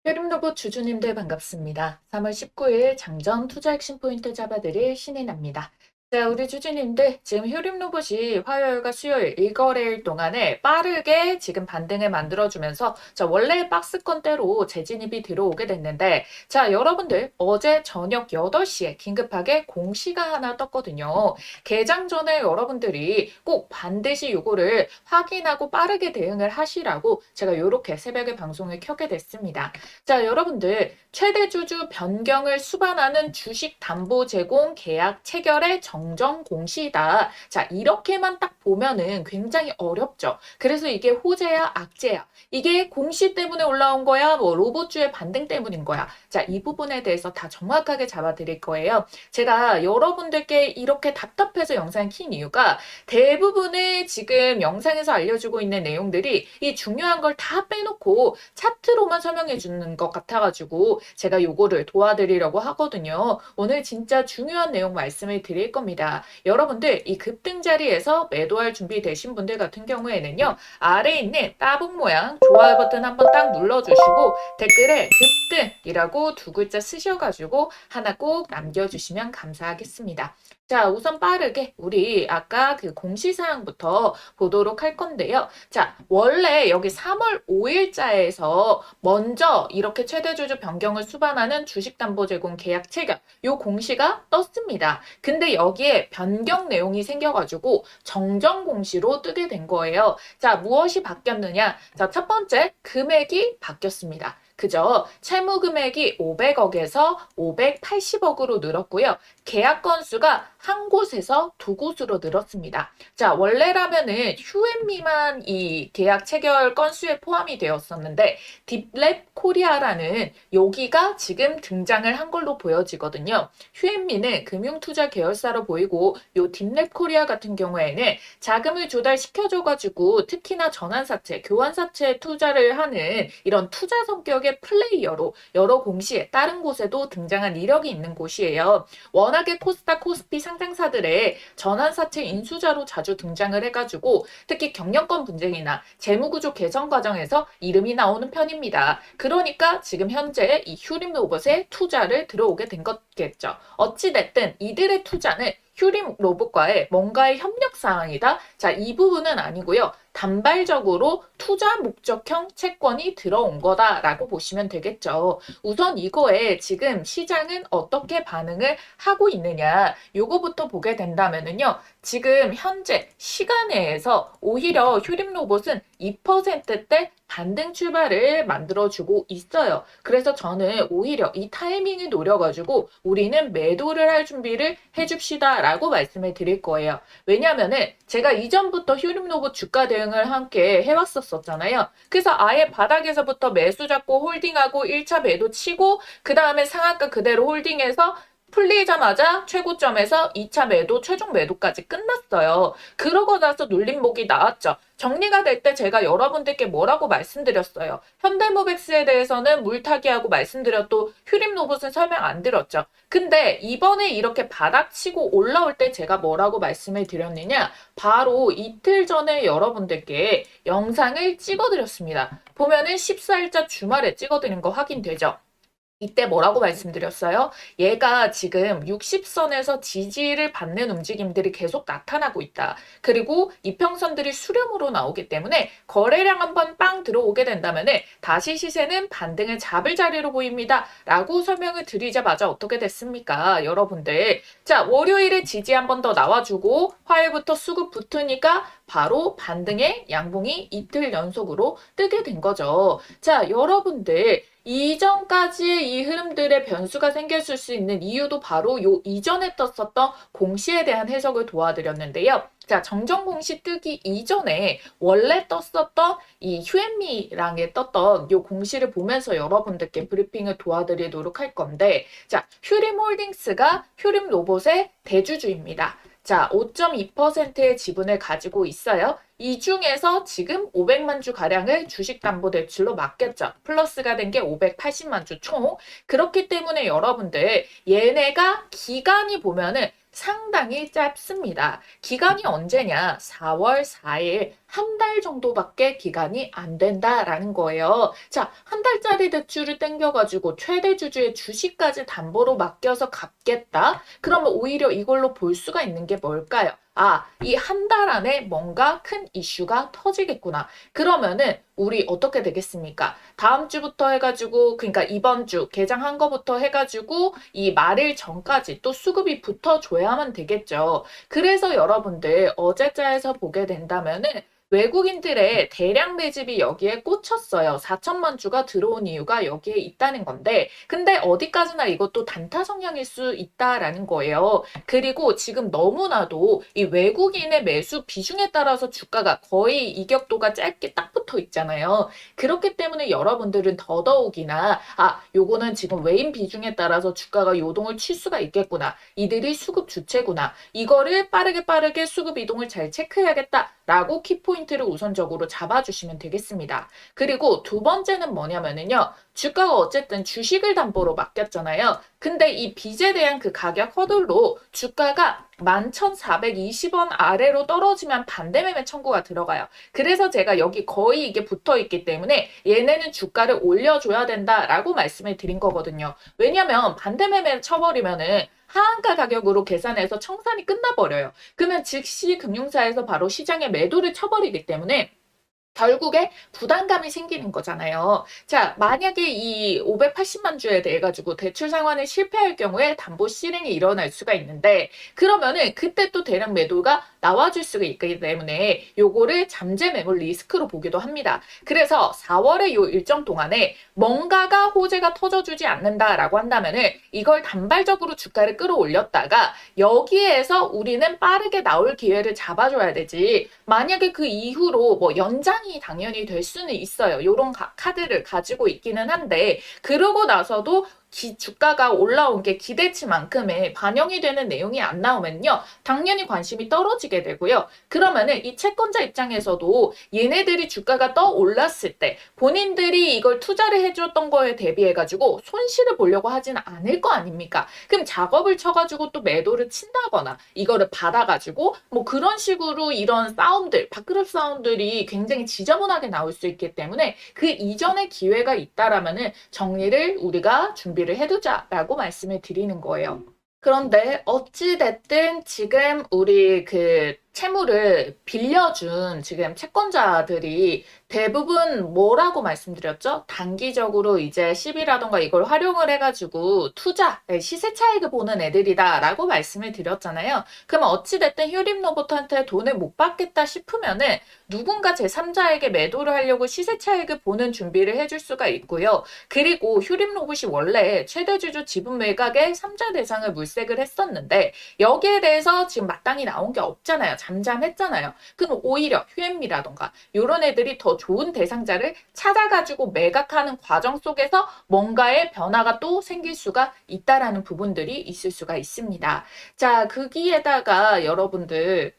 흐름로봇 주주님들 반갑습니다. 3월 19일 장전 투자 핵심 포인트 잡아드릴 신인합니다. 자, 우리 주주님들 지금 흐름로봇이 화요일과 수요일 일거래일 동안에 빠르게 지금 반등을 만들어주면서 자, 원래 박스권대로 재진입이 들어오게 됐는데 자, 여러분들 어제 저녁 8시에 긴급하게 공시가 하나 떴거든요. 개장 전에 여러분들이 꼭 반드시 요거를 확인하고 빠르게 대응을 하시라고 제가 요렇게 새벽에 방송을 켜게 됐습니다. 자, 여러분들 최대 주주 변경을 수반하는 주식 담보 제공 계약 체결의 정정 공시이다. 자, 이렇게만 딱 보면은 굉장히 어렵죠. 그래서 이게 호재야, 악재야. 이게 공시 때문에 올라온 거야, 뭐 로봇주의 반등 때문인 거야. 자, 이 부분에 대해서 다 정확하게 잡아드릴 거예요. 제가 여러분들께 이렇게 답답해서 영상 킨 이유가 대부분의 지금 영상에서 알려주고 있는 내용들이 이 중요한 걸 다 빼놓고 차트로만 설명해 주는 것 같아가지고 제가 요거를 도와드리려고 하거든요. 오늘 진짜 중요한 내용 말씀을 드릴 겁니다. 여러분들 이 급등 자리에서 매도할 준비 되신 분들 같은 경우에는요. 아래에 있는 따봉 모양 좋아요 버튼 한번 딱 눌러주시고 댓글에 급등이라고 두 글자 쓰셔가지고 하나 꼭 남겨주시면 감사하겠습니다. 자, 우선 빠르게 우리 아까 그 공시사항부터 보도록 할 건데요. 자, 원래 여기 3월 5일자에서 먼저 이렇게 최대주주 변경을 수반하는 주식담보제공 계약 체결 요 공시가 떴습니다. 근데 여기에 변경 내용이 생겨가지고 정정 공시로 뜨게 된 거예요. 자, 무엇이 바뀌었느냐? 자, 첫 번째 금액이 바뀌었습니다. 그죠? 채무 금액이 500억에서 580억으로 늘었고요. 계약 건수가 한 곳에서 두 곳으로 늘었습니다. 자, 원래라면은 휴앤미만 이 계약 체결 건수에 포함이 되었었는데 딥랩 코리아라는 여기가 지금 등장을 한 걸로 보여지거든요. 휴앤미는 금융투자 계열사로 보이고 요 딥랩 코리아 같은 경우에는 자금을 조달시켜줘가지고 특히나 전환사채, 교환사채에 투자를 하는 이런 투자 성격의 플레이어로 여러 공시에 다른 곳에도 등장한 이력이 있는 곳이에요. 워낙에 코스닥, 코스피 상장사들의 전환사채 인수자로 자주 등장을 해가지고 특히 경영권 분쟁이나 재무구조 개선 과정에서 이름이 나오는 편입니다. 그러니까 지금 현재 이 휴림로봇에 투자를 들어오게 된 거겠죠. 어찌됐든 이들의 투자는 휴림 로봇과의 뭔가의 협력 사항이다. 자, 이 부분은 아니고요. 단발적으로 투자 목적형 채권이 들어온 거다라고 보시면 되겠죠. 우선 이거에 지금 시장은 어떻게 반응을 하고 있느냐 요거부터 보게 된다면은요. 지금 현재 시간에서 오히려 휴림 로봇은 2%대 반등 출발을 만들어주고 있어요. 그래서 저는 오히려 이 타이밍을 노려가지고 우리는 매도를 할 준비를 해줍시다 라고 말씀을 드릴 거예요. 왜냐면은 제가 이전부터 휴림로봇 주가 대응을 함께 해왔었잖아요. 그래서 아예 바닥에서부터 매수 잡고 홀딩하고 1차 매도 치고 그 다음에 상한가 그대로 홀딩해서 풀리자마자 최고점에서 2차 매도, 최종 매도까지 끝났어요. 그러고 나서 눌림목이 나왔죠. 정리가 될 때 제가 여러분들께 뭐라고 말씀드렸어요. 현대모백스에 대해서는 물타기하고 말씀드렸고 휴림로봇은 설명 안 드렸죠. 근데 이번에 이렇게 바닥치고 올라올 때 제가 뭐라고 말씀을 드렸느냐? 바로 이틀 전에 여러분들께 영상을 찍어드렸습니다. 보면은 14일자 주말에 찍어드린 거 확인되죠? 이때 뭐라고 말씀드렸어요? 얘가 지금 60선에서 지지를 받는 움직임들이 계속 나타나고 있다. 그리고 이평선들이 수렴으로 나오기 때문에 거래량 한번 빵 들어오게 된다면 다시 시세는 반등을 잡을 자리로 보입니다. 라고 설명을 드리자마자 어떻게 됐습니까? 여러분들. 자, 월요일에 지지 한번 더 나와주고 화요일부터 수급 붙으니까 바로 반등의 양봉이 이틀 연속으로 뜨게 된 거죠. 자, 여러분들. 이전까지의 이 흐름들의 변수가 생겼을 수 있는 이유도 바로 요 이전에 떴었던 공시에 대한 해석을 도와드렸는데요. 자, 정정 공시 뜨기 이전에 원래 떴었던 이 휴앤미랑에 떴던 요 공시를 보면서 여러분들께 브리핑을 도와드리도록 할 건데, 자, 휴림홀딩스가 휴림로봇의 대주주입니다. 자, 5.2%의 지분을 가지고 있어요. 이 중에서 지금 500만 주 가량을 주식담보대출로 맡겼죠. 플러스가 된 게 580만 주 총. 그렇기 때문에 여러분들 얘네가 기간이 보면은 상당히 짧습니다. 기간이 언제냐? 4월 4일 한 달 정도밖에 기간이 안 된다라는 거예요. 자, 한 달짜리 대출을 땡겨가지고 최대 주주의 주식까지 담보로 맡겨서 갚겠다? 그러면 오히려 이걸로 볼 수가 있는 게 뭘까요? 아, 이 한 달 안에 뭔가 큰 이슈가 터지겠구나. 그러면은 우리 어떻게 되겠습니까? 다음 주부터 해가지고, 그러니까 이번 주 개장한 거부터 해가지고 이 말일 전까지 또 수급이 붙어줘야만 되겠죠. 그래서 여러분들 어제자에서 보게 된다면은 외국인들의 대량 매집이 여기에 꽂혔어요. 4천만 주가 들어온 이유가 여기에 있다는 건데, 근데 어디까지나 이것도 단타 성향일 수 있다라는 거예요. 그리고 지금 너무나도 이 외국인의 매수 비중에 따라서 주가가 거의 이격도가 짧게 딱 붙어 있잖아요. 그렇기 때문에 여러분들은 더더욱이나 요거는 지금 외인 비중에 따라서 주가가 요동을 칠 수가 있겠구나. 이들이 수급 주체구나. 이거를 빠르게 수급 이동을 잘 체크해야겠다라고 키포인트를 우선적으로 잡아주시면 되겠습니다. 그리고 두 번째는 뭐냐면은요. 주가가 어쨌든 주식을 담보로 맡겼잖아요. 근데 이 빚에 대한 그 가격 허들로 주가가 11,420원 아래로 떨어지면 반대매매 청구가 들어가요. 그래서 제가 여기 거의 이게 붙어 있기 때문에 얘네는 주가를 올려줘야 된다라고 말씀을 드린 거거든요. 왜냐면 반대매매 쳐버리면은 하한가 가격으로 계산해서 청산이 끝나버려요. 그러면 즉시 금융사에서 바로 시장에 매도를 쳐버리기 때문에 결국에 부담감이 생기는 거잖아요. 자, 만약에 이 580만 주에 대해 가지고 대출 상환을 실패할 경우에 담보 실행이 일어날 수가 있는데 그러면은 그때 또 대량 매도가 나와줄 수가 있기 때문에 요거를 잠재 매물 리스크로 보기도 합니다. 그래서 4월의 요 일정 동안에 뭔가가 호재가 터져주지 않는다라고 한다면은 이걸 단발적으로 주가를 끌어올렸다가 여기에서 우리는 빠르게 나올 기회를 잡아줘야 되지. 만약에 그 이후로 뭐 연장이 당연히 될 수는 있어요. 요런 카드를 가지고 있기는 한데 그러고 나서도 주가가 올라온 게 기대치만큼의 반영이 되는 내용이 안 나오면요. 당연히 관심이 떨어지게 되고요. 그러면은 이 채권자 입장에서도 얘네들이 주가가 떠 올랐을 때 본인들이 이걸 투자를 해줬던 거에 대비해가지고 손실을 보려고 하지는 않을 거 아닙니까? 그럼 작업을 쳐가지고 또 매도를 친다거나 이거를 받아가지고 뭐 그런 식으로 이런 싸움들, 밥그릇 싸움들이 굉장히 지저분하게 나올 수 있기 때문에 그 이전에 기회가 있다라면은 정리를 우리가 준비를 해두자라고 말씀을 드리는 거예요. 그런데 어찌됐든 지금 우리 그 채무를 빌려준 지금 채권자들이 대부분 뭐라고 말씀드렸죠? 단기적으로 이제 시비라던가 이걸 활용을 해가지고 투자, 시세 차익을 보는 애들이다라고 말씀을 드렸잖아요. 그러면 어찌됐든 휴림로봇한테 돈을 못 받겠다 싶으면은 누군가 제3자에게 매도를 하려고 시세 차익을 보는 준비를 해줄 수가 있고요. 그리고 휴림로봇이 원래 최대주주 지분 매각에 3자 대상을 물색을 했었는데 여기에 대해서 지금 마땅히 나온 게 없잖아요. 잠잠했잖아요. 그럼 오히려 휴엠미라던가 이런 애들이 더 좋은 대상자를 찾아가지고 매각하는 과정 속에서 뭔가의 변화가 또 생길 수가 있다라는 부분들이 있을 수가 있습니다. 자, 거기에다가 여러분들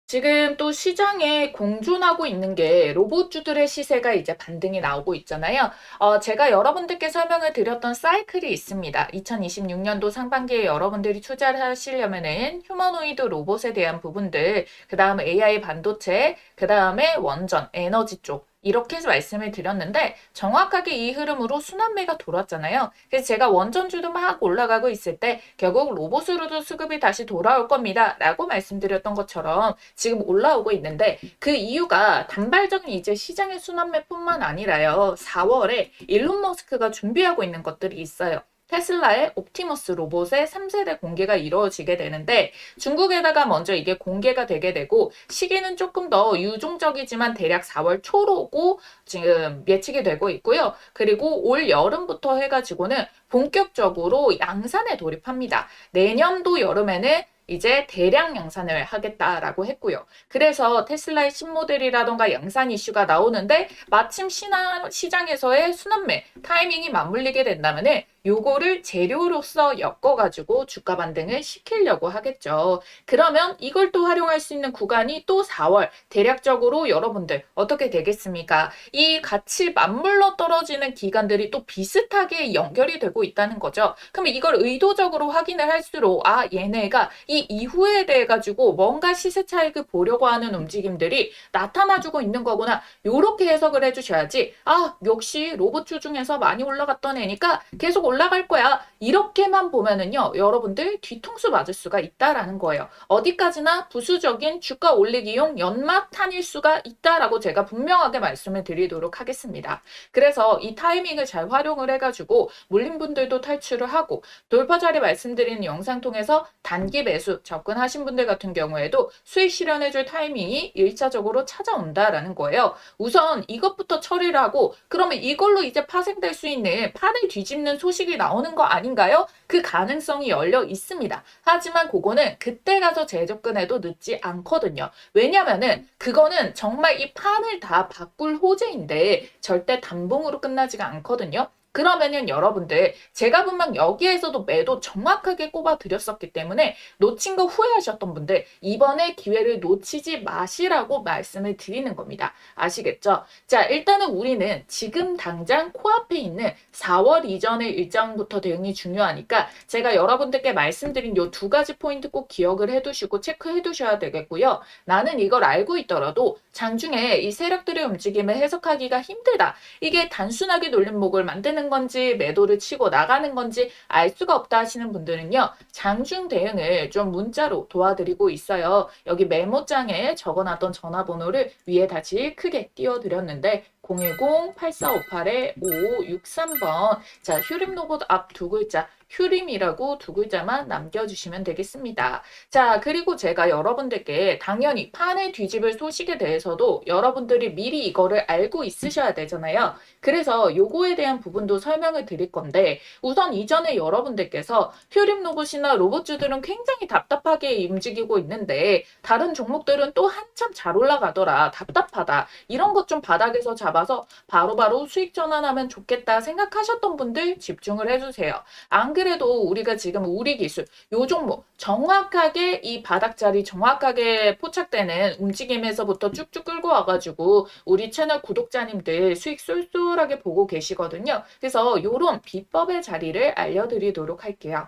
지금 또 시장에 공존하고 있는 게 로봇주들의 시세가 이제 반등이 나오고 있잖아요. 제가 여러분들께 설명을 드렸던 사이클이 있습니다. 2026년도 상반기에 여러분들이 투자를 하시려면은 휴머노이드 로봇에 대한 부분들, 그 다음에 AI 반도체, 그 다음에 원전, 에너지 쪽, 이렇게 해서 말씀을 드렸는데 정확하게 이 흐름으로 순환매가 돌았잖아요. 그래서 제가 원전주도 막 올라가고 있을 때 결국 로봇으로도 수급이 다시 돌아올 겁니다. 라고 말씀드렸던 것처럼 지금 올라오고 있는데 그 이유가 단발적인 이제 시장의 순환매뿐만 아니라요. 4월에 일론 머스크가 준비하고 있는 것들이 있어요. 테슬라의 옵티머스 로봇의 3세대 공개가 이루어지게 되는데 중국에다가 먼저 이게 공개가 되게 되고 시기는 조금 더 유동적이지만 대략 4월 초로고 지금 예측이 되고 있고요. 그리고 올 여름부터 해가지고는 본격적으로 양산에 돌입합니다. 내년도 여름에는 이제 대량 양산을 하겠다라고 했고요. 그래서 테슬라의 신모델이라던가 양산 이슈가 나오는데 마침 시장에서의 순환매 타이밍이 맞물리게 된다면은 요거를 재료로서 엮어가지고 주가 반등을 시키려고 하겠죠. 그러면 이걸 또 활용할 수 있는 구간이 또 4월, 대략적으로 여러분들 어떻게 되겠습니까? 이 같이 맞물러 떨어지는 기간들이 또 비슷하게 연결이 되고 있다는 거죠. 그러면 이걸 의도적으로 확인을 할수록 얘네가 이 이후에 대해 가지고 뭔가 시세 차익을 보려고 하는 움직임들이 나타나주고 있는 거구나. 요렇게 해석을 해주셔야지 역시 로봇주 중에서 많이 올라갔던 애니까 계속 올라갈 거야. 이렇게만 보면은요, 여러분들 뒤통수 맞을 수가 있다라는 거예요. 어디까지나 부수적인 주가 올리기용 연막탄일 수가 있다라고 제가 분명하게 말씀을 드리도록 하겠습니다. 그래서 이 타이밍을 잘 활용을 해가지고 물린 분들도 탈출을 하고 돌파 자리 말씀드리는 영상 통해서 단기 매수 접근하신 분들 같은 경우에도 수익 실현해줄 타이밍이 1차적으로 찾아온다라는 거예요. 우선 이것부터 처리를 하고 그러면 이걸로 이제 파생될 수 있는 판을 뒤집는 소식이 나오는 거 아닌가요? 그 가능성이 열려 있습니다. 하지만 그거는 그때 가서 재접근해도 늦지 않거든요. 왜냐면은 그거는 정말 이 판을 다 바꿀 호재인데 절대 단봉으로 끝나지가 않거든요. 그러면은 여러분들 제가 분명 여기에서도 매도 정확하게 꼽아 드렸었기 때문에 놓친 거 후회하셨던 분들 이번에 기회를 놓치지 마시라고 말씀을 드리는 겁니다. 아시겠죠? 자, 일단은 우리는 지금 당장 코앞에 있는 4월 이전의 일정부터 대응이 중요하니까 제가 여러분들께 말씀드린 요 두 가지 포인트 꼭 기억을 해두시고 체크해 두셔야 되겠고요. 나는 이걸 알고 있더라도 장중에 이 세력들의 움직임을 해석하기가 힘들다. 이게 단순하게 놀림목을 만드는 건지 매도를 치고 나가는 건지 알 수가 없다 하시는 분들은요. 장중 대응을 좀 문자로 도와드리고 있어요. 여기 메모장에 적어놨던 전화번호를 위에 다시 크게 띄워드렸는데 010-8458-5563번. 자, 휴림 로봇 앞 두 글자 휴림이라고 두 글자만 남겨주시면 되겠습니다. 자, 그리고 제가 여러분들께 당연히 판을 뒤집을 소식에 대해서도 여러분들이 미리 이거를 알고 있으셔야 되잖아요. 그래서 요거에 대한 부분도 설명을 드릴 건데 우선 이전에 여러분들께서 휴림 로봇이나 로봇주들은 굉장히 답답하게 움직이고 있는데 다른 종목들은 또 한참 잘 올라가더라. 답답하다. 이런 것 좀 바닥에서 잡아서 바로바로 수익 전환하면 좋겠다 생각하셨던 분들 집중을 해주세요. 안 그래도 우리가 지금 우리 기술 요 종목 정확하게 이 바닥자리 정확하게 포착되는 움직임에서부터 쭉쭉 끌고 와가지고 우리 채널 구독자님들 수익 쏠쏠하게 보고 계시거든요. 그래서 요런 비법의 자리를 알려드리도록 할게요.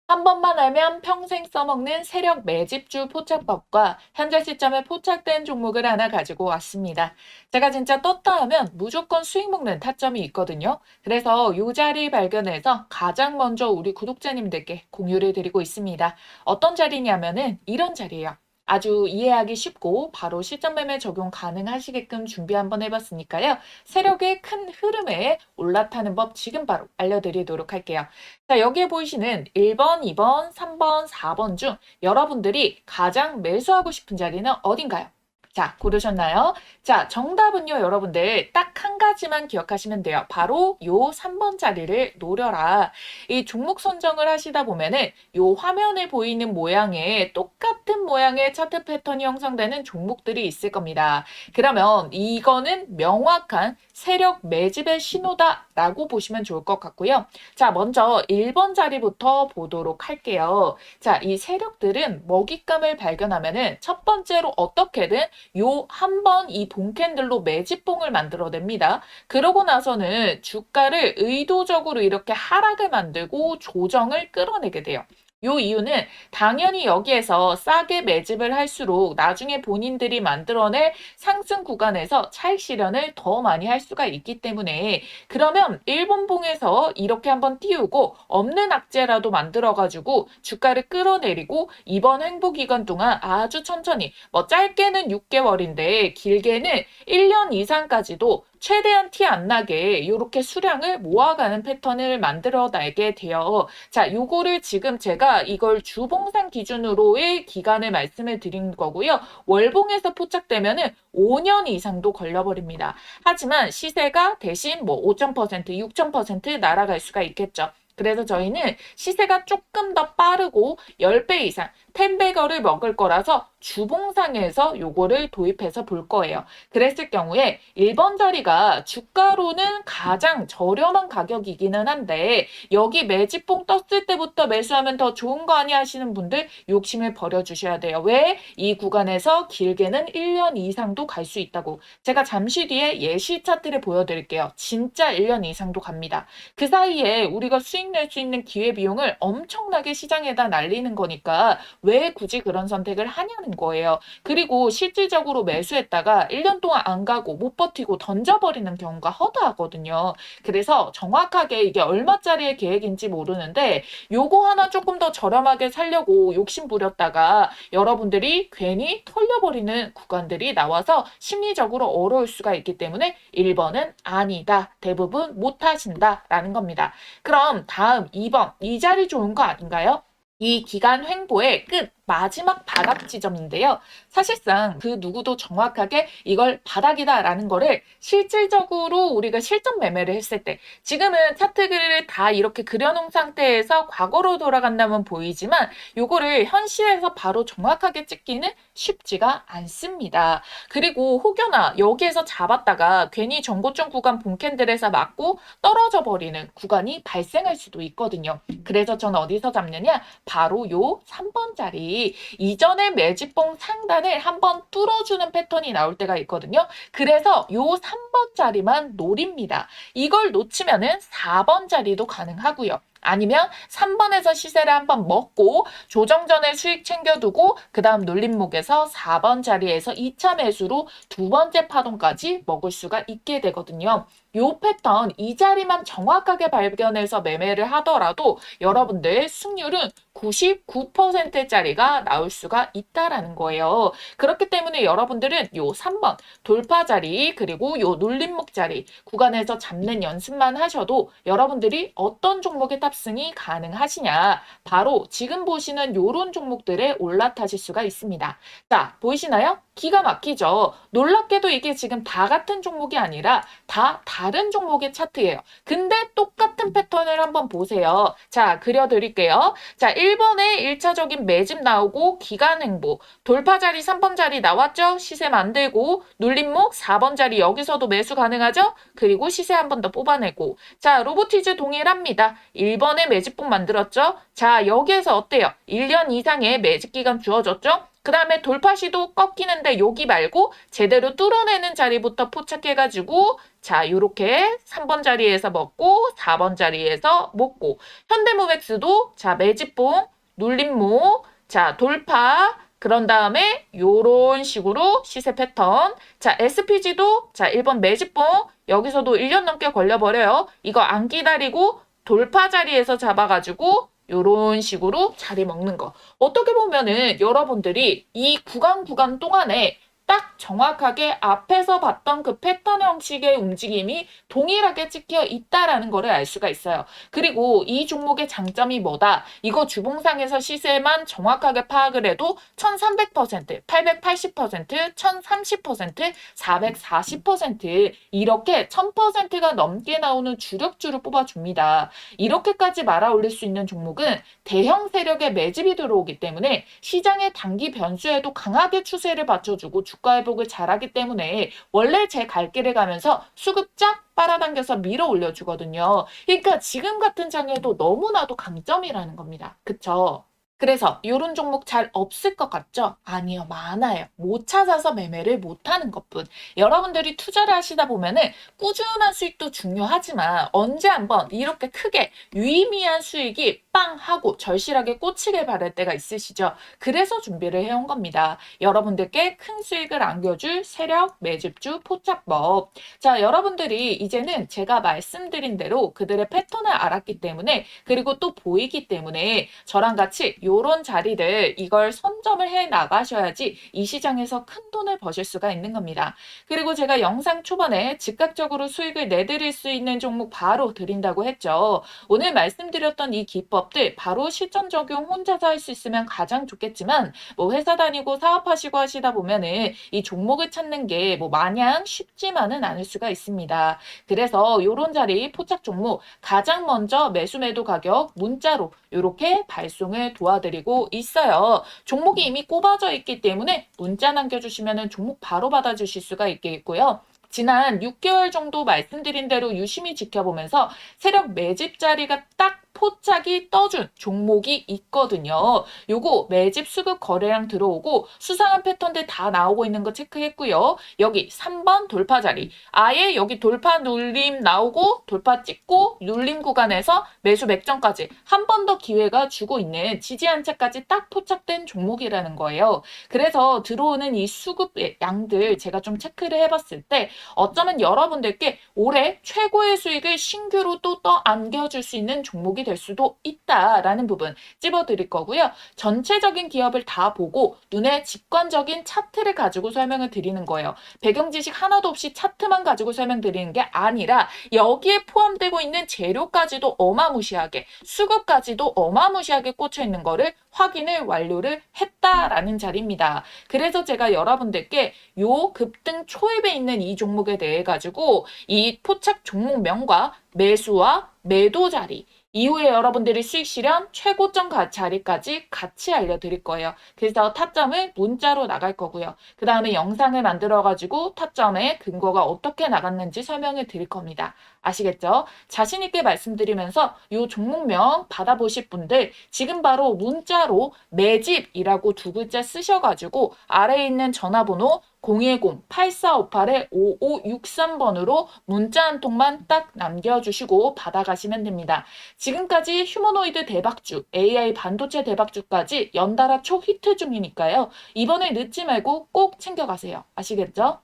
한 번만 알면 평생 써먹는 세력 매집주 포착법과 현재 시점에 포착된 종목을 하나 가지고 왔습니다. 제가 진짜 떴다 하면 무조건 수익 먹는 타점이 있거든요. 그래서 이 자리 발견해서 가장 먼저 우리 구독자님들께 공유를 드리고 있습니다. 어떤 자리냐면은 이런 자리예요. 아주 이해하기 쉽고 바로 시점 매매 적용 가능하시게끔 준비 한번 해봤으니까요. 세력의 큰 흐름에 올라타는 법 지금 바로 알려드리도록 할게요. 자, 여기에 보이시는 1번, 2번, 3번, 4번 중 여러분들이 가장 매수하고 싶은 자리는 어딘가요? 자, 고르셨나요? 자, 정답은요, 여러분들 딱 한 가지만 기억하시면 돼요. 바로 요 3번 자리를 노려라. 이 종목 선정을 하시다 보면은 요 화면에 보이는 모양의 똑같은 모양의 차트 패턴이 형성되는 종목들이 있을 겁니다. 그러면 이거는 명확한 세력 매집의 신호다라고 보시면 좋을 것 같고요. 자, 먼저 1번 자리부터 보도록 할게요. 자, 이 세력들은 먹잇감을 발견하면은 첫 번째로 어떻게든 요 한 번 이 봉캔들로 매집봉을 만들어냅니다. 그러고 나서는 주가를 의도적으로 이렇게 하락을 만들고 조정을 끌어내게 돼요. 요 이유는 당연히 여기에서 싸게 매집을 할수록 나중에 본인들이 만들어낼 상승 구간에서 차익 실현을 더 많이 할 수가 있기 때문에 그러면 일본봉에서 이렇게 한번 띄우고 없는 악재라도 만들어가지고 주가를 끌어내리고 이번 횡보 기간 동안 아주 천천히 뭐 짧게는 6개월인데 길게는 1년 이상까지도 최대한 티 안 나게 이렇게 수량을 모아가는 패턴을 만들어내게 돼요. 자, 요거를 지금 제가 이걸 주봉상 기준으로의 기간을 말씀을 드린 거고요. 월봉에서 포착되면은 5년 이상도 걸려버립니다. 하지만 시세가 대신 뭐 5,000%, 6,000% 날아갈 수가 있겠죠. 그래서 저희는 시세가 조금 더 빠르고 10배 이상, 10배거를 먹을 거라서 주봉상에서 요거를 도입해서 볼 거예요. 그랬을 경우에 1번 자리가 주가로는 가장 저렴한 가격이기는 한데 여기 매집봉 떴을 때부터 매수하면 더 좋은 거 아니야 하시는 분들 욕심을 버려주셔야 돼요. 왜? 이 구간에서 길게는 1년 이상도 갈 수 있다고. 제가 잠시 뒤에 예시 차트를 보여드릴게요. 진짜 1년 이상도 갑니다. 그 사이에 우리가 수익 낼 수 있는 기회비용을 엄청나게 시장에다 날리는 거니까 왜 굳이 그런 선택을 하냐는 거예요. 그리고 실질적으로 매수했다가 1년 동안 안 가고 못 버티고 던져버리는 경우가 허다하거든요. 그래서 정확하게 이게 얼마짜리의 계획인지 모르는데 요거 하나 조금 더 저렴하게 살려고 욕심 부렸다가 여러분들이 괜히 털려버리는 구간들이 나와서 심리적으로 어려울 수가 있기 때문에 1번은 아니다. 대부분 못하신다 라는 겁니다. 그럼 다음 2번 이 자리 좋은 거 아닌가요? 이 기간 횡보의 끝 마지막 바닥 지점인데요. 사실상 그 누구도 정확하게 이걸 바닥이다라는 거를 실질적으로 우리가 실전 매매를 했을 때 지금은 차트를 다 이렇게 그려놓은 상태에서 과거로 돌아간다면 보이지만 요거를 현실에서 바로 정확하게 찍기는 쉽지가 않습니다. 그리고 혹여나 여기에서 잡았다가 괜히 전고점 구간 본캔들에서 맞고 떨어져 버리는 구간이 발생할 수도 있거든요. 그래서 전 어디서 잡느냐? 바로 요 3번 자리 이전의 매집봉 상단을 한번 뚫어주는 패턴이 나올 때가 있거든요. 그래서 요 3번 자리만 노립니다. 이걸 놓치면은 4번 자리도 가능하고요. 아니면 3번에서 시세를 한번 먹고 조정 전에 수익 챙겨두고 그 다음 눌림목에서 4번 자리에서 2차 매수로 두 번째 파동까지 먹을 수가 있게 되거든요. 요 패턴 이 자리만 정확하게 발견해서 매매를 하더라도 여러분들 승률은 99%짜리가 나올 수가 있다라는 거예요. 그렇기 때문에 여러분들은 요 3번 돌파 자리 그리고 요 눌림목 자리 구간에서 잡는 연습만 하셔도 여러분들이 어떤 종목의 탑승이 가능하시냐 바로 지금 보시는 요런 종목들에 올라타실 수가 있습니다. 자, 보이시나요? 기가 막히죠. 놀랍게도 이게 지금 다 같은 종목이 아니라 다 다른 종목의 차트예요. 근데 똑같은 패턴을 한번 보세요. 자, 그려드릴게요. 자, 1번에 1차적인 매집 나오고 기간 횡보, 돌파 자리 3번 자리 나왔죠? 시세 만들고 눌림목 4번 자리 여기서도 매수 가능하죠? 그리고 시세 한 번 더 뽑아내고 자, 로보티즈 동일합니다. 1번에 매집봉 만들었죠? 자, 여기에서 어때요? 1년 이상의 매집 기간 주어졌죠? 그 다음에 돌파 시도 꺾이는데 여기 말고 제대로 뚫어내는 자리부터 포착해가지고 자 요렇게 3번 자리에서 먹고 4번 자리에서 먹고 현대모백스도 자 매집봉 눌림목 자 돌파 그런 다음에 요런 식으로 시세 패턴 자 SPG도 자 1번 매집봉 여기서도 1년 넘게 걸려버려요. 이거 안 기다리고 돌파 자리에서 잡아가지고 요런 식으로 자리 먹는 거. 어떻게 보면은 여러분들이 이 구간 동안에 딱 정확하게 앞에서 봤던 그 패턴 형식의 움직임이 동일하게 찍혀 있다라는 거를 알 수가 있어요. 그리고 이 종목의 장점이 뭐다? 이거 주봉상에서 시세만 정확하게 파악을 해도 1300%, 880%, 1030%, 440% 이렇게 1000%가 넘게 나오는 주력주를 뽑아줍니다. 이렇게까지 말아 올릴 수 있는 종목은 대형 세력의 매집이 들어오기 때문에 시장의 단기 변수에도 강하게 추세를 받쳐주고 주가 회복을 잘하기 때문에 원래 제 갈 길을 가면서 수급 쫙 빨아당겨서 밀어 올려주거든요. 그러니까 지금 같은 장에도 너무나도 강점이라는 겁니다. 그쵸? 그래서 이런 종목 잘 없을 것 같죠? 아니요, 많아요. 못 찾아서 매매를 못하는 것뿐. 여러분들이 투자를 하시다 보면은 꾸준한 수익도 중요하지만 언제 한번 이렇게 크게 유의미한 수익이 빵 하고 절실하게 꽂히길 바랄 때가 있으시죠? 그래서 준비를 해온 겁니다. 여러분들께 큰 수익을 안겨줄 세력 매집주 포착법. 자, 여러분들이 이제는 제가 말씀드린 대로 그들의 패턴을 알았기 때문에 그리고 또 보이기 때문에 저랑 같이 요런 자리를 이걸 선점을 해 나가셔야지 이 시장에서 큰 돈을 버실 수가 있는 겁니다. 그리고 제가 영상 초반에 즉각적으로 수익을 내드릴 수 있는 종목 바로 드린다고 했죠. 오늘 말씀드렸던 이 기법들 바로 실전 적용 혼자서 할 수 있으면 가장 좋겠지만 뭐 회사 다니고 사업하시고 하시다 보면은 이 종목을 찾는 게 뭐 마냥 쉽지만은 않을 수가 있습니다. 그래서 요런 자리 포착 종목 가장 먼저 매수 매도 가격 문자로 이렇게 발송을 도와드리고 있어요. 종목이 이미 꼽아져 있기 때문에 문자 남겨주시면 종목 바로 받아주실 수가 있겠고요. 지난 6개월 정도 말씀드린 대로 유심히 지켜보면서 세력 매집 자리가 딱 포착이 떠준 종목이 있거든요. 요거 매집 수급 거래량 들어오고 수상한 패턴들 다 나오고 있는 거 체크했고요. 여기 3번 돌파 자리. 아예 여기 돌파 눌림 나오고 돌파 찍고 눌림 구간에서 매수 맥점까지 한 번 더 기회가 주고 있는 지지 한차까지 딱 포착된 종목이라는 거예요. 그래서 들어오는 이 수급 양들 제가 좀 체크를 해봤을 때 어쩌면 여러분들께 올해 최고의 수익을 신규로 또 떠안겨줄 수 있는 종목이 될 수도 있다라는 부분 찝어드릴 거고요. 전체적인 기업을 다 보고 눈에 직관적인 차트를 가지고 설명을 드리는 거예요. 배경 지식 하나도 없이 차트만 가지고 설명드리는 게 아니라 여기에 포함되고 있는 재료까지도 어마무시하게 수급까지도 어마무시하게 꽂혀 있는 거를 확인을 완료를 했다라는 자리입니다. 그래서 제가 여러분들께 요 급등 초입에 있는 이 종목에 대해 가지고 이 포착 종목명과 매수와 매도 자리 이후에 여러분들이 수익 실현 최고점 자리까지 같이 알려드릴 거예요. 그래서 타점을 문자로 나갈 거고요. 그 다음에 영상을 만들어가지고 타점의 근거가 어떻게 나갔는지 설명을 드릴 겁니다. 아시겠죠? 자신 있게 말씀드리면서 이 종목명 받아보실 분들 지금 바로 문자로 매집이라고 두 글자 쓰셔가지고 아래에 있는 전화번호 010-8458-5563번으로 문자 한 통만 딱 남겨주시고 받아가시면 됩니다. 지금까지 휴머노이드 대박주, AI 반도체 대박주까지 연달아 초히트 중이니까요. 이번에 늦지 말고 꼭 챙겨가세요. 아시겠죠?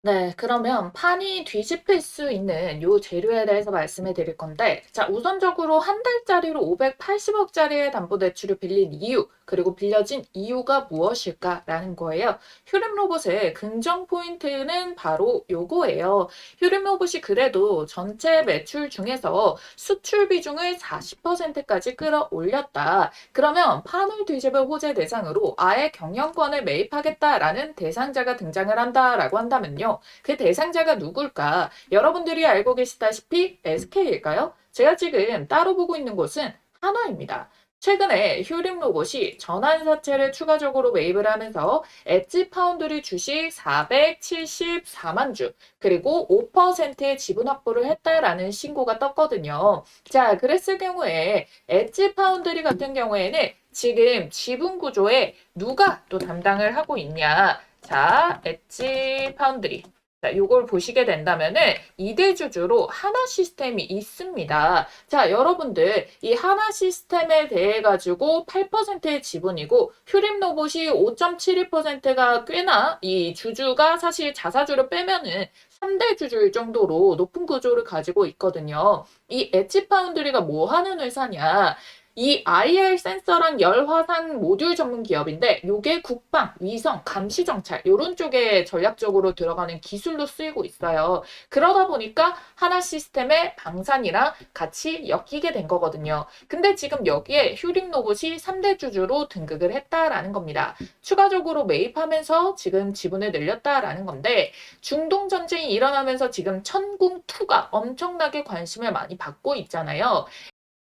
네, 그러면 판이 뒤집힐 수 있는 요 재료에 대해서 말씀해 드릴 건데, 자, 우선적으로 한 달짜리로 580억짜리의 담보대출을 빌린 이유, 그리고 빌려진 이유가 무엇일까라는 거예요. 휴림로봇의 긍정 포인트는 바로 요거예요. 휴림로봇이 그래도 전체 매출 중에서 수출 비중을 40%까지 끌어올렸다. 그러면 판을 뒤집을 호재 대상으로 아예 경영권을 매입하겠다라는 대상자가 등장을 한다라고 한다면요. 그 대상자가 누굴까? 여러분들이 알고 계시다시피 SK일까요? 제가 지금 따로 보고 있는 곳은 한화입니다. 최근에 휴림로봇이 전환사채를 추가적으로 매입을 하면서 엣지파운드리 주식 474만 주 그리고 5%의 지분 확보를 했다라는 신고가 떴거든요. 자, 그랬을 경우에 엣지파운드리 같은 경우에는 지금 지분 구조에 누가 또 담당을 하고 있냐? 자, 엣지파운드리. 자, 요걸 보시게 된다면은 2대 주주로 하나시스템이 있습니다. 자, 여러분들 이 하나시스템에 대해 가지고 8%의 지분이고 휴림로봇이 5.72%가 꽤나 이 주주가 사실 자사주를 빼면은 3대 주주일 정도로 높은 구조를 가지고 있거든요. 이 엣지파운드리가 뭐 하는 회사냐? 이 IR 센서랑 열화상 모듈 전문 기업인데 요게 국방, 위성, 감시 정찰 요런 쪽에 전략적으로 들어가는 기술로 쓰이고 있어요. 그러다 보니까 하나 시스템의 방산이랑 같이 엮이게 된 거거든요. 근데 지금 여기에 휴림로봇이 3대 주주로 등극을 했다라는 겁니다. 추가적으로 매입하면서 지금 지분을 늘렸다라는 건데 중동 전쟁이 일어나면서 지금 천궁2가 엄청나게 관심을 많이 받고 있잖아요.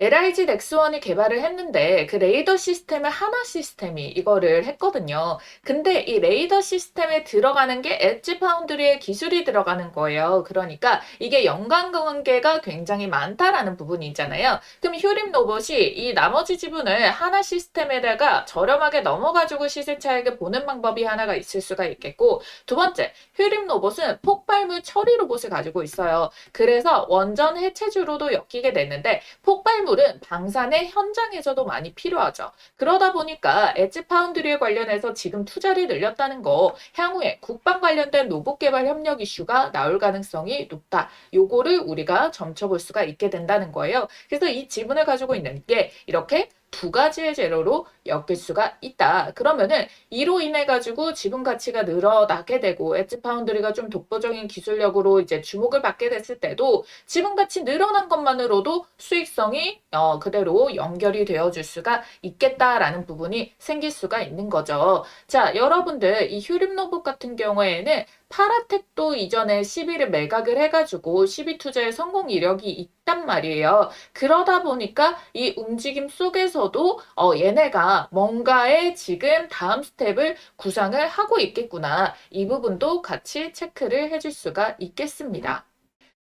LIG 넥스원이 개발을 했는데 그 레이더 시스템을 하나 시스템이 이거를 했거든요. 근데 이 레이더 시스템에 들어가는 게 엣지 파운드리의 기술이 들어가는 거예요. 그러니까 이게 연관관계가 굉장히 많다라는 부분이잖아요. 그럼 휴림 로봇이 이 나머지 지분을 하나 시스템에다가 저렴하게 넘어가지고 시세 차익을 보는 방법이 하나가 있을 수가 있겠고 두 번째, 휴림 로봇은 폭발물 처리 로봇을 가지고 있어요. 그래서 원전 해체주로도 엮이게 되는데 폭발물은 방산의 현장에서도 많이 필요하죠. 그러다 보니까 엣지 파운드리에 관련해서 지금 투자를 늘렸다는 거 향후에 국방 관련된 로봇 개발 협력 이슈가 나올 가능성이 높다. 요거를 우리가 점쳐볼 수가 있게 된다는 거예요. 그래서 이 지분을 가지고 있는 게 이렇게 두 가지의 재료로 엮일 수가 있다. 그러면은 이로 인해 가지고 지분 가치가 늘어나게 되고 엣지 파운드리가 좀 독보적인 기술력으로 이제 주목을 받게 됐을 때도 지분 가치 늘어난 것만으로도 수익성이 그대로 연결이 되어줄 수가 있겠다라는 부분이 생길 수가 있는 거죠. 자, 여러분들 이 휴림로봇 같은 경우에는 파라텍도 이전에 12를 매각을 해가지고 12 투자의 성공 이력이 있단 말이에요. 그러다 보니까 이 움직임 속에서도 얘네가 뭔가의 지금 다음 스텝을 구상을 하고 있겠구나. 이 부분도 같이 체크를 해줄 수가 있겠습니다.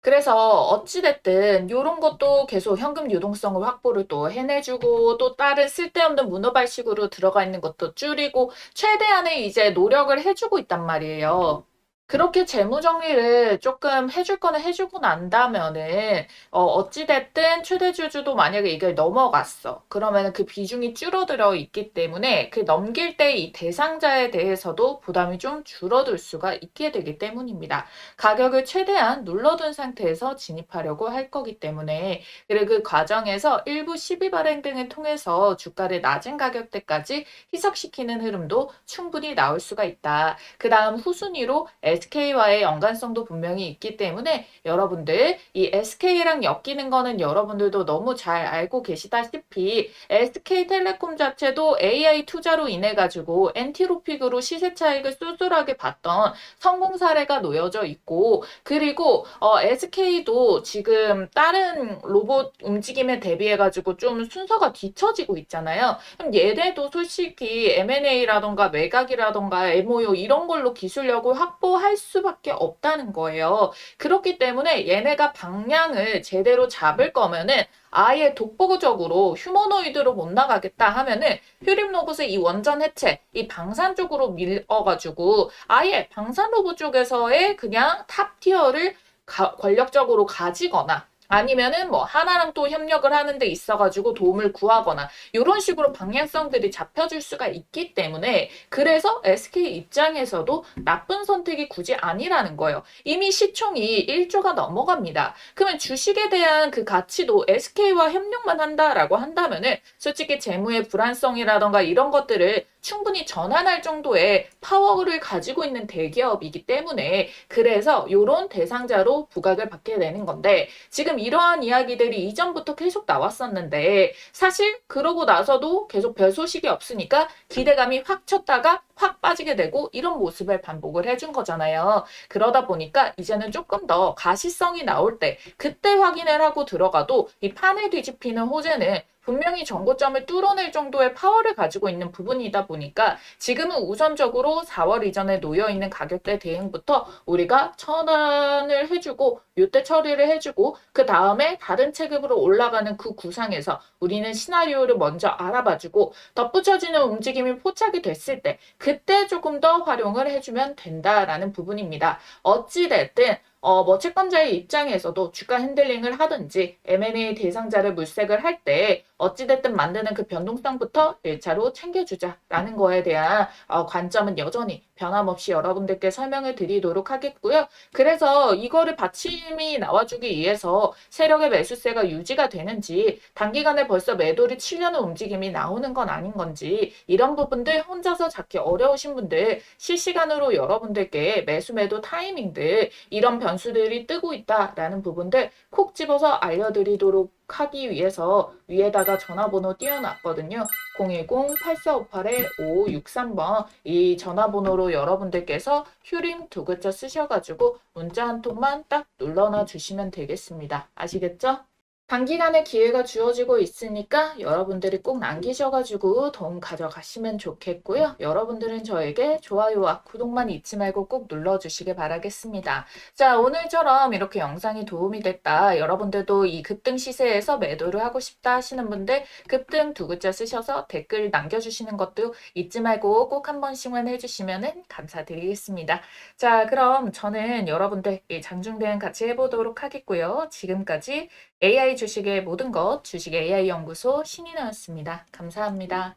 그래서 어찌됐든 요런 것도 계속 현금 유동성을 확보를 또 해내주고 또 다른 쓸데없는 문어발식으로 들어가 있는 것도 줄이고 최대한의 이제 노력을 해주고 있단 말이에요. 그렇게 재무 정리를 조금 해줄 거는 해주고 난다면은 어찌됐든 최대 주주도 만약에 이걸 넘어갔어. 그러면 그 비중이 줄어들어 있기 때문에 그 넘길 때 이 대상자에 대해서도 부담이 좀 줄어들 수가 있게 되기 때문입니다. 가격을 최대한 눌러둔 상태에서 진입하려고 할 거기 때문에 그리고 그 과정에서 일부 시비 발행 등을 통해서 주가를 낮은 가격대까지 희석시키는 흐름도 충분히 나올 수가 있다. 그 다음 후순위로 SK와의 연관성도 분명히 있기 때문에 여러분들 이 SK랑 엮이는 거는 여러분들도 너무 잘 알고 계시다시피 SK텔레콤 자체도 AI 투자로 인해 가지고 엔티로픽으로 시세 차익을 쏠쏠하게 봤던 성공 사례가 놓여져 있고 그리고 SK도 지금 다른 로봇 움직임에 대비해 가지고 좀 순서가 뒤처지고 있잖아요. 그럼 얘네도 솔직히 M&A라던가 매각이라던가 MOU 이런 걸로 기술력을 확보할 수밖에 없다는 거예요. 그렇기 때문에 얘네가 방향을 제대로 잡을 거면은 아예 독보적으로 휴머노이드로 못 나가겠다 하면은 휴림 로봇의 이 원전 해체, 이 방산 쪽으로 밀어가지고 아예 방산 로봇 쪽에서의 그냥 탑 티어를 권력적으로 가지거나 아니면은 뭐 하나랑 또 협력을 하는 데 있어가지고 도움을 구하거나 이런 식으로 방향성들이 잡혀줄 수가 있기 때문에 그래서 SK 입장에서도 나쁜 선택이 굳이 아니라는 거예요. 이미 시총이 1조가 넘어갑니다. 그러면 주식에 대한 그 가치도 SK와 협력만 한다라고 한다면은 솔직히 재무의 불안성이라던가 이런 것들을 충분히 전환할 정도의 파워를 가지고 있는 대기업이기 때문에 그래서 이런 대상자로 부각을 받게 되는 건데 지금 이러한 이야기들이 이전부터 계속 나왔었는데 사실 그러고 나서도 계속 별 소식이 없으니까 기대감이 확 쳤다가 확 빠지게 되고 이런 모습을 반복을 해준 거잖아요. 그러다 보니까 이제는 조금 더 가시성이 나올 때 그때 확인을 하고 들어가도 이 판을 뒤집히는 호재는 분명히 정고점을 뚫어낼 정도의 파워를 가지고 있는 부분이다 보니까 지금은 우선적으로 4월 이전에 놓여있는 가격대 대응부터 우리가 전환을 해주고 요때 처리를 해주고 그 다음에 다른 체급으로 올라가는 그 구상에서 우리는 시나리오를 먼저 알아봐주고 덧붙여지는 움직임이 포착이 됐을 때 그때 조금 더 활용을 해주면 된다라는 부분입니다. 어찌됐든 뭐 채권자의 입장에서도 주가 핸들링을 하든지 M&A 대상자를 물색을 할 때 어찌됐든 만드는 그 변동성부터 1차로 챙겨주자라는 거에 대한 관점은 여전히 변함없이 여러분들께 설명을 드리도록 하겠고요. 그래서 이거를 받침이 나와주기 위해서 세력의 매수세가 유지가 되는지 단기간에 벌써 매도를 치려는 움직임이 나오는 건 아닌 건지 이런 부분들 혼자서 잡기 어려우신 분들 실시간으로 여러분들께 매수 매도 타이밍들 이런 변수들이 뜨고 있다라는 부분들 콕 집어서 알려드리도록 하기 위해서 위에다가 전화번호 띄워놨거든요. 010-8458-5563번 이 전화번호로 여러분들께서 휴림 두 글자 쓰셔가지고 문자 한 통만 딱 눌러놔 주시면 되겠습니다. 아시겠죠? 단기간에 기회가 주어지고 있으니까 여러분들이 꼭 남기셔가지고 도움 가져가시면 좋겠고요. 여러분들은 저에게 좋아요와 구독만 잊지 말고 꼭 눌러주시길 바라겠습니다. 자, 오늘처럼 이렇게 영상이 도움이 됐다. 여러분들도 이 급등 시세에서 매도를 하고 싶다 하시는 분들 급등 두 글자 쓰셔서 댓글 남겨주시는 것도 잊지 말고 꼭 한 번씩만 해주시면 감사드리겠습니다. 자, 그럼 저는 여러분들 이 장중대응 같이 해보도록 하겠고요. 지금까지 AI 주식의 모든 것, 주식 AI 연구소 신인아였습니다. 감사합니다.